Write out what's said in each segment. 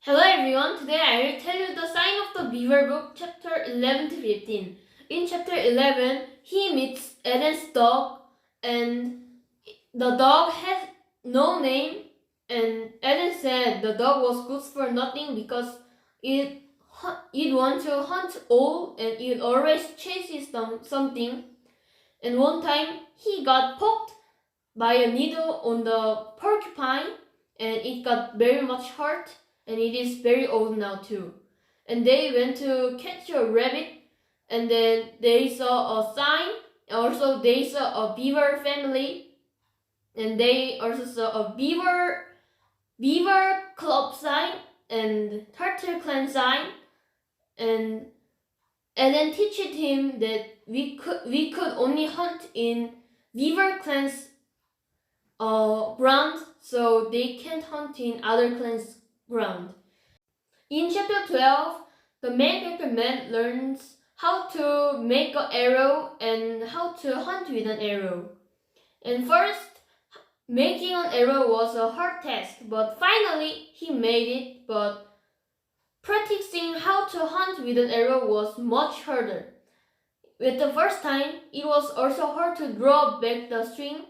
Hello everyone, today I will tell you the Sign of the Beaver book, chapter 11 to 15. In chapter 11, he meets Eden's dog, and the dog has no name, and Eden said the dog was good for nothing because it wants to hunt all and it always chases something. And one time he got poked by a needle on the porcupine and it got very much hurt. And it is very old now too. And they went to catch a rabbit, and then they saw a sign. Also, they saw a beaver family, and they also saw a beaver club sign and turtle clan sign. And then teached him that we could only hunt in beaver clan's ground, so they can't hunt in other clans' ground. In chapter 12, the main character Matt learns how to make an arrow and how to hunt with an arrow. And first, making an arrow was a hard task, but finally he made it. But practicing how to hunt with an arrow was much harder. With the first time, it was also hard to draw back the string,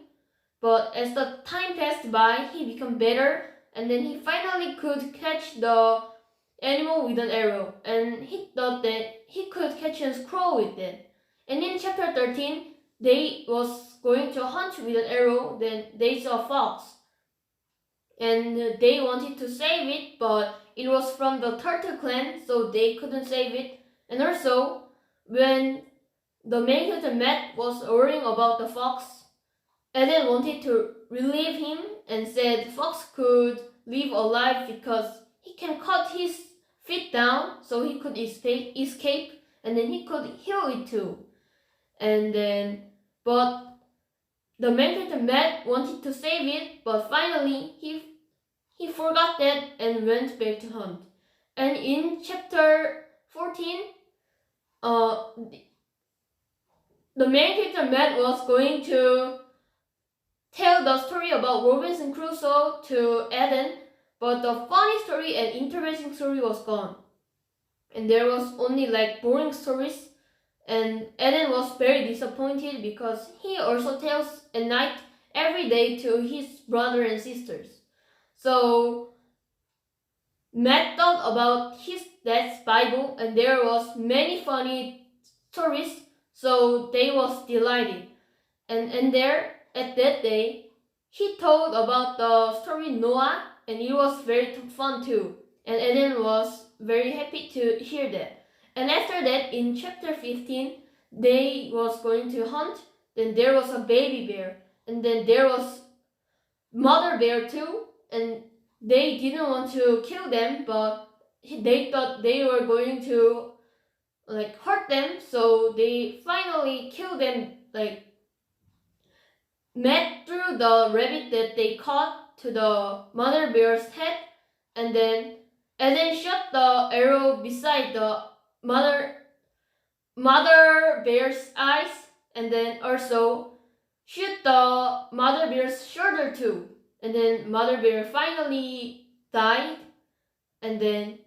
but as the time passed by, he became better. And then he finally could catch the animal with an arrow, and he thought that he could catch a squirrel with it. And in chapter 13, they was going to hunt with an arrow, then they saw a fox. And they wanted to save it, but it was from the turtle clan, so they couldn't save it. And also, when the main character Matt was worrying about the fox, Eden wanted to relieve him and said fox could live alive because he can cut his feet down so he could escape and then he could heal it too. And then, but the main character Matt wanted to save it, but finally he forgot that and went back to hunt. And in chapter 14, the main character Matt was going to tell the story about Robinson Crusoe to Eden, but the funny story and interesting story was gone. And there was only like boring stories, and Eden was very disappointed because he also tells at night every day to his brother and sisters. So Matt thought about his dad's Bible and there was many funny stories, so they was delighted. And there at that day, he told about the story Noah, and it was very fun too. And Eden was very happy to hear that. And after that, in chapter 15, they was going to hunt. Then there was a baby bear, and then there was mother bear too. And they didn't want to kill them, but they thought they were going to like hurt them, so they finally killed them. Like Matt threw the rabbit that they caught to the mother bear's head, and then shot the arrow beside the mother bear's eyes, and then also shoot the mother bear's shoulder too. And then mother bear finally died, and then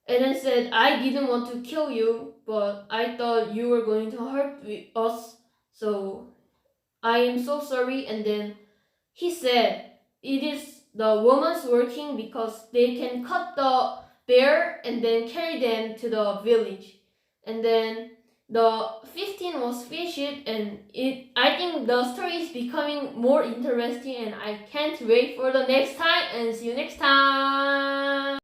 Eden said, "I didn't want to kill you, but I thought you were going to hurt us, so I am so sorry." And then he said, "It is the woman's working because they can cut the bear and then carry them to the village." And then the 15 was finished, and I think the story is becoming more interesting, and I can't wait for the next time, and see you next time.